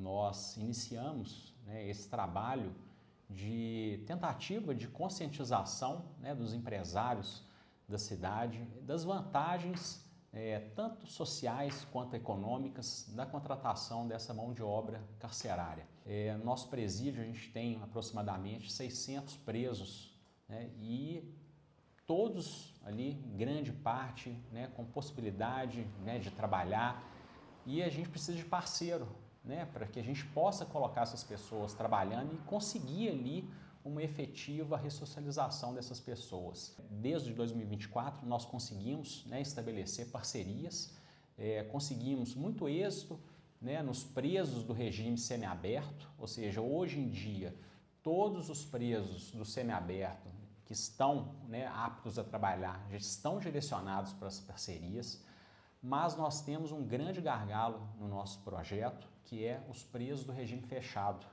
nós iniciamos, né, esse trabalho de tentativa de conscientização, né, dos empresários da cidade, das vantagens tanto sociais quanto econômicas da contratação dessa mão de obra carcerária. Nosso presídio, a gente tem aproximadamente 600 presos, né, e todos ali, grande parte, né, com possibilidade, né, de trabalhar, e a gente precisa de parceiro, né, para que a gente possa colocar essas pessoas trabalhando e conseguir ali uma efetiva ressocialização dessas pessoas. Desde 2024 nós conseguimos, né, estabelecer parcerias, conseguimos muito êxito, né, nos presos do regime semiaberto, ou seja, hoje em dia todos os presos do semiaberto que estão, né, aptos a trabalhar já estão direcionados para as parcerias, mas nós temos um grande gargalo no nosso projeto, que é os presos do regime fechado.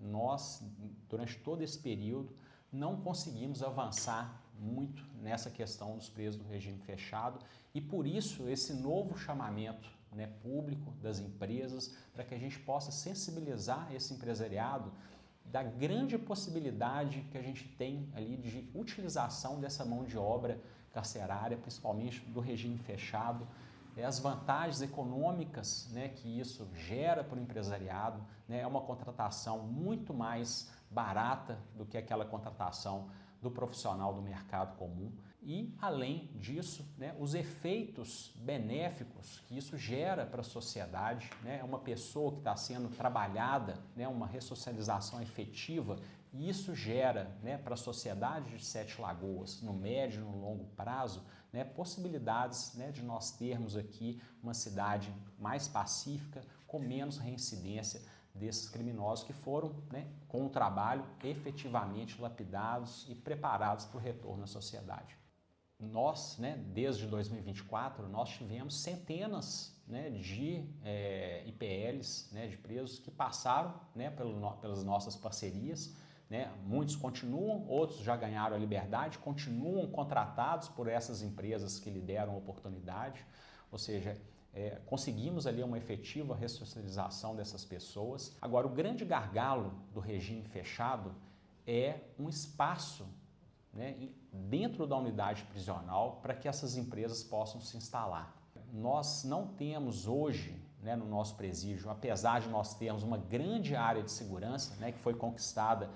Nós, durante todo esse período, não conseguimos avançar muito nessa questão dos presos do regime fechado e por isso esse novo chamamento, né, público das empresas para que a gente possa sensibilizar esse empresariado da grande possibilidade que a gente tem ali de utilização dessa mão de obra carcerária, principalmente do regime fechado, as vantagens econômicas, né, que isso gera para o empresariado, né, é uma contratação muito mais barata do que aquela contratação do profissional do mercado comum e, além disso, né, os efeitos benéficos que isso gera para a sociedade, né, uma pessoa que está sendo trabalhada, né, uma ressocialização efetiva, e isso gera, né, para a sociedade de Sete Lagoas, no médio e no longo prazo, né, possibilidades, né, de nós termos aqui uma cidade mais pacífica, com menos reincidência desses criminosos que foram, né, com o trabalho efetivamente lapidados e preparados para o retorno à sociedade. Nós, né, desde 2024, nós tivemos centenas, né, de IPLs, né, de presos que passaram, né, pelas nossas parcerias, né, muitos continuam, outros já ganharam a liberdade, continuam contratados por essas empresas que lhe deram oportunidade, ou seja, conseguimos ali uma efetiva ressocialização dessas pessoas. Agora, o grande gargalo do regime fechado é um espaço, né, dentro da unidade prisional para que essas empresas possam se instalar. Nós não temos hoje, né, no nosso presídio, apesar de nós termos uma grande área de segurança, né, que foi conquistada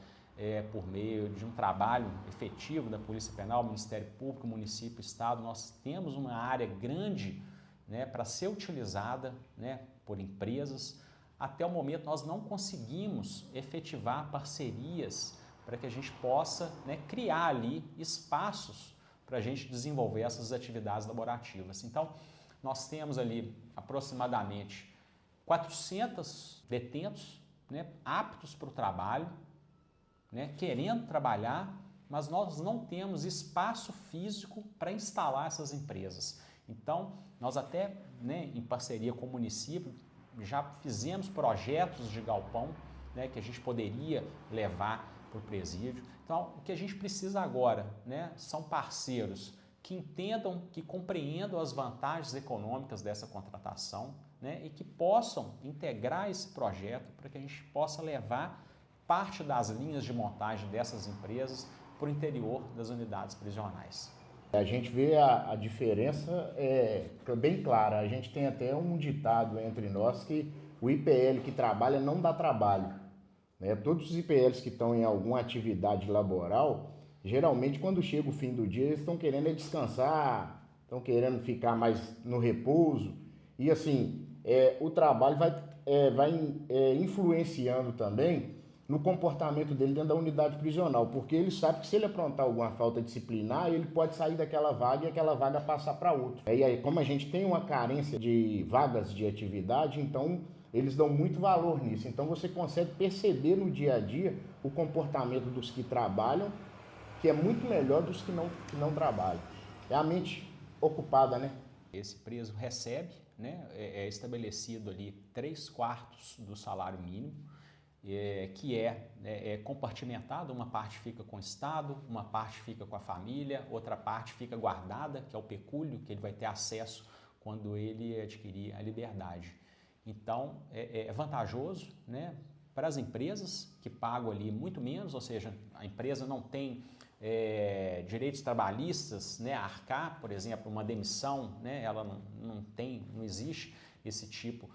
por meio de um trabalho efetivo da Polícia Penal, Ministério Público, Município, Estado, nós temos uma área grande, né, para ser utilizada, né, por empresas. Até o momento nós não conseguimos efetivar parcerias para que a gente possa, né, criar ali espaços para a gente desenvolver essas atividades laborativas. Então, nós temos ali aproximadamente 400 detentos, né, aptos para o trabalho, né, querendo trabalhar, mas nós não temos espaço físico para instalar essas empresas. Então, nós até, né, em parceria com o município, já fizemos projetos de galpão, né, que a gente poderia levar para o presídio. Então, o que a gente precisa agora, né, são parceiros que entendam, que compreendam as vantagens econômicas dessa contratação, né, e que possam integrar esse projeto para que a gente possa levar parte das linhas de montagem dessas empresas para o interior das unidades prisionais. A gente vê a diferença bem clara. A gente tem até um ditado entre nós que o IPL que trabalha não dá trabalho, né? Todos os IPLs que estão em alguma atividade laboral, geralmente quando chega o fim do dia, eles estão querendo descansar, estão querendo ficar mais no repouso. E assim, o trabalho vai influenciando também no comportamento dele dentro da unidade prisional, porque ele sabe que se ele aprontar alguma falta disciplinar, ele pode sair daquela vaga e aquela vaga passar para outra. E aí, como a gente tem uma carência de vagas de atividade, então eles dão muito valor nisso. Então você consegue perceber no dia a dia o comportamento dos que trabalham, que é muito melhor dos que não trabalham. É a mente ocupada, né? Esse preso recebe, né, é estabelecido ali 3/4 do salário mínimo, que é compartimentado, uma parte fica com o Estado, uma parte fica com a família, outra parte fica guardada, que é o pecúlio, que ele vai ter acesso quando ele adquirir a liberdade. Então, é vantajoso, né, para as empresas que pagam ali muito menos, ou seja, a empresa não tem direitos trabalhistas, né, a arcar, por exemplo, uma demissão, né, ela não existe esse tipo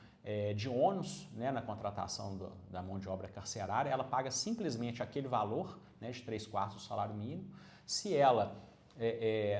de ônus, né, na contratação da mão de obra carcerária, ela paga simplesmente aquele valor, né, de 3/4 do salário mínimo. Se ela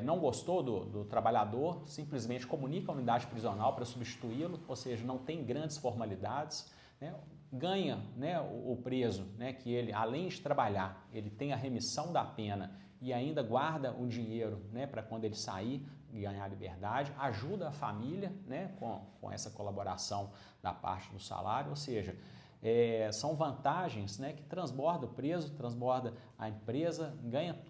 não gostou do trabalhador, simplesmente comunica a unidade prisional para substituí-lo, ou seja, não tem grandes formalidades, né, ganha, né, o preso, né, que ele, além de trabalhar, ele tem a remissão da pena e ainda guarda um dinheiro, né, para quando ele sair e ganhar liberdade, ajuda a família, né, com essa colaboração da parte do salário, ou seja, são vantagens, né, que transborda o preso, transborda a empresa,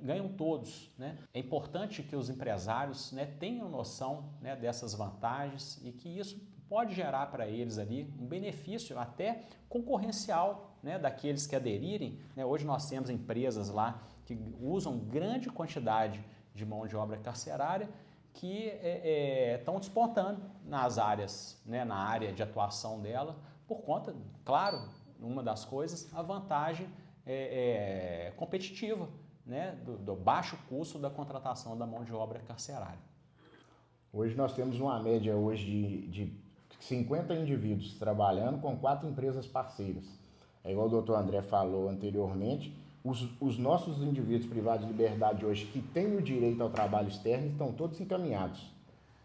ganham todos, né? É importante que os empresários, né, tenham noção, né, dessas vantagens e que isso pode gerar para eles ali um benefício até concorrencial, né, daqueles que aderirem, né? Hoje nós temos empresas lá que usam grande quantidade de mão de obra carcerária que estão despontando nas áreas, né, na área de atuação dela, por conta, claro, uma das coisas, a vantagem competitiva, né, do baixo custo da contratação da mão de obra carcerária. Hoje nós temos uma média hoje de 50 indivíduos trabalhando com 4 empresas parceiras. É igual o doutor André falou anteriormente, os nossos indivíduos privados de liberdade hoje que têm o direito ao trabalho externo estão todos encaminhados.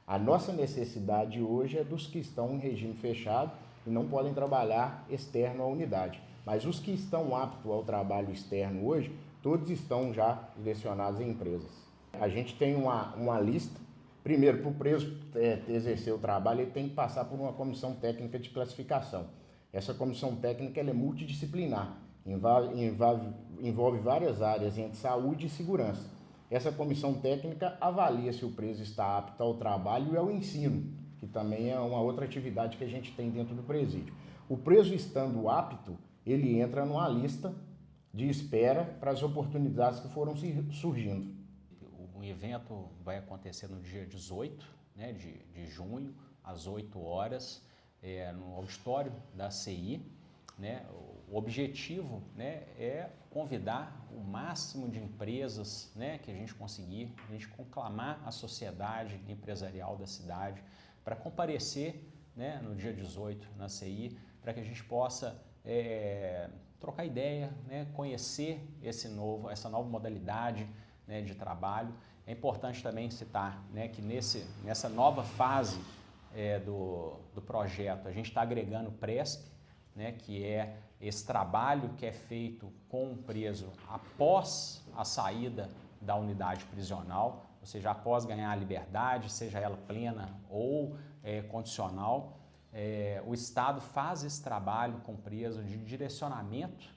A nossa necessidade hoje é dos que estão em regime fechado e não podem trabalhar externo à unidade. Mas os que estão aptos ao trabalho externo hoje, todos estão já direcionados em empresas. A gente tem uma lista. Primeiro, para o preso exercer o trabalho, ele tem que passar por uma comissão técnica de classificação. Essa comissão técnica ela é multidisciplinar, envolve várias áreas entre saúde e segurança. Essa comissão técnica avalia se o preso está apto ao trabalho e ao ensino, que também é uma outra atividade que a gente tem dentro do presídio. O preso estando apto, ele entra numa lista de espera para as oportunidades que foram surgindo. O evento vai acontecer no dia 18, né, de junho, às 8 horas, no auditório da CI. Né? O objetivo, né, é convidar o máximo de empresas, né, que a gente conseguir, a gente conclamar a sociedade empresarial da cidade para comparecer, né, no dia 18 na CI, para que a gente possa trocar ideia, né, conhecer essa nova modalidade, né, de trabalho. É importante também citar, né, que nessa nova fase do projeto a gente está agregando o PRESP, né, que é esse trabalho que é feito com o preso após a saída da unidade prisional, ou seja, após ganhar a liberdade, seja ela plena ou condicional. O Estado faz esse trabalho com o preso de direcionamento,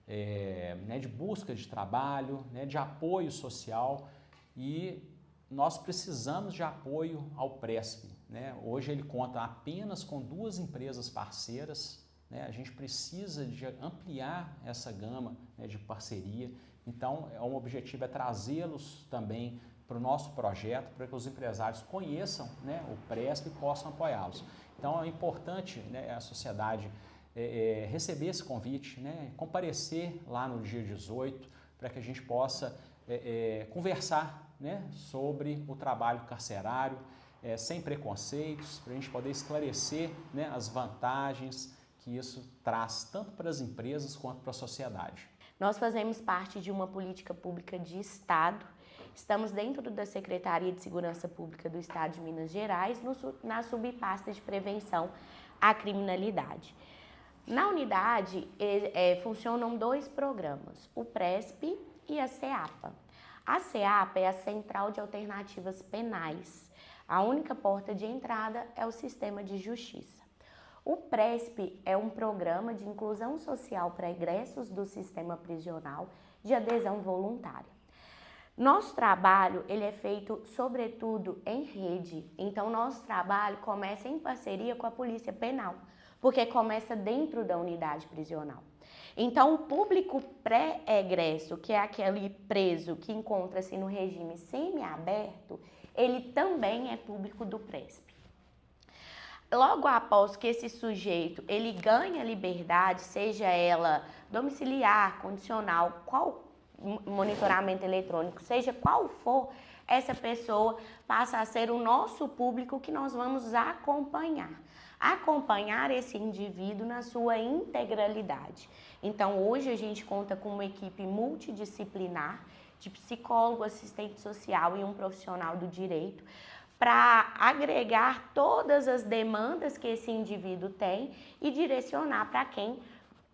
né, de busca de trabalho, né, de apoio social, e nós precisamos de apoio ao PRESP. Né? Hoje ele conta apenas com 2 empresas parceiras, né? A gente precisa de ampliar essa gama, né, de parceria. Então, um objetivo é trazê-los também para o nosso projeto, para que os empresários conheçam, né, o PRESP e possam apoiá-los. Então, é importante, né, a sociedade receber esse convite, né, comparecer lá no dia 18, para que a gente possa conversar, né, sobre o trabalho carcerário, sem preconceitos, para a gente poder esclarecer, né, as vantagens que isso traz tanto para as empresas quanto para a sociedade. Nós fazemos parte de uma política pública de Estado, estamos dentro da Secretaria de Segurança Pública do Estado de Minas Gerais, na subpasta de prevenção à criminalidade. Na unidade funcionam 2 programas, o PRESP e a CEAPA. A CEAPA é a Central de Alternativas Penais. A única porta de entrada é o sistema de justiça. O PRESP é um programa de inclusão social para egressos do sistema prisional de adesão voluntária. Nosso trabalho ele é feito sobretudo em rede, então nosso trabalho começa em parceria com a Polícia Penal, porque começa dentro da unidade prisional. Então o público pré-egresso, que é aquele preso que encontra-se no regime semiaberto, ele também é público do PRESP. Logo após que esse sujeito ele ganha liberdade, seja ela domiciliar, condicional, qual monitoramento eletrônico, seja qual for, essa pessoa passa a ser o nosso público que nós vamos acompanhar. Acompanhar esse indivíduo na sua integralidade. Então, hoje a gente conta com uma equipe multidisciplinar de psicólogo, assistente social e um profissional do direito para agregar todas as demandas que esse indivíduo tem e direcionar para quem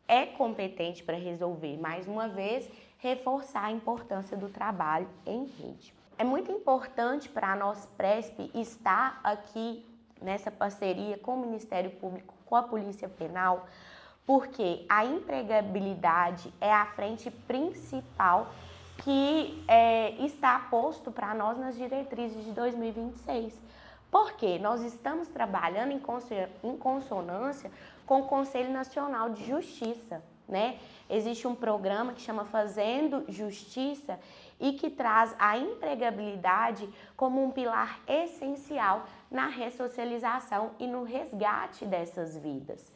é competente para resolver. Mais uma vez, reforçar a importância do trabalho em rede. É muito importante para a nossa Presp estar aqui nessa parceria com o Ministério Público, com a Polícia Penal, porque a empregabilidade é a frente principal que está posto para nós nas diretrizes de 2026. Porque nós estamos trabalhando em consonância com o Conselho Nacional de Justiça, né? Existe um programa que chama Fazendo Justiça e que traz a empregabilidade como um pilar essencial na ressocialização e no resgate dessas vidas.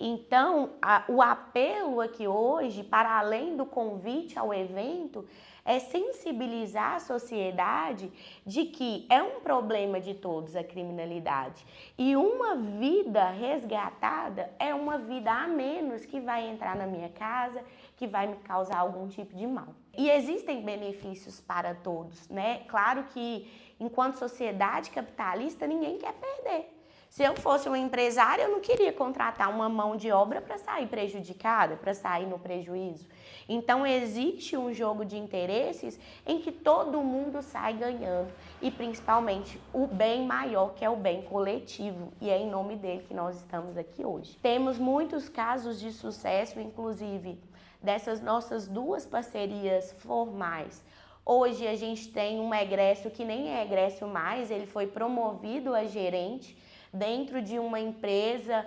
Então, o apelo aqui hoje, para além do convite ao evento, é sensibilizar a sociedade de que é um problema de todos a criminalidade. E uma vida resgatada é uma vida a menos que vai entrar na minha casa, que vai me causar algum tipo de mal. E existem benefícios para todos, né? Claro que, enquanto sociedade capitalista, ninguém quer perder. Se eu fosse uma empresária, eu não queria contratar uma mão de obra para sair prejudicada, para sair no prejuízo. Então, existe um jogo de interesses em que todo mundo sai ganhando e, principalmente, o bem maior, que é o bem coletivo. E é em nome dele que nós estamos aqui hoje. Temos muitos casos de sucesso, inclusive, dessas nossas duas parcerias formais. Hoje, a gente tem um egresso que nem é egresso mais, ele foi promovido a gerente dentro de uma empresa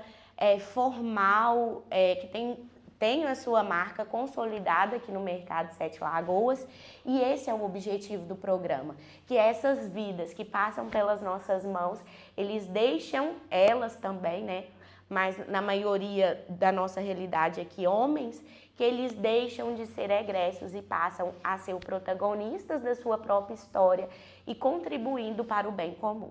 formal, que tem a sua marca consolidada aqui no mercado de Sete Lagoas, e esse é o objetivo do programa, que essas vidas que passam pelas nossas mãos, eles deixam, elas também, né, mas na maioria da nossa realidade aqui, homens, que eles deixam de ser egressos e passam a ser protagonistas da sua própria história e contribuindo para o bem comum.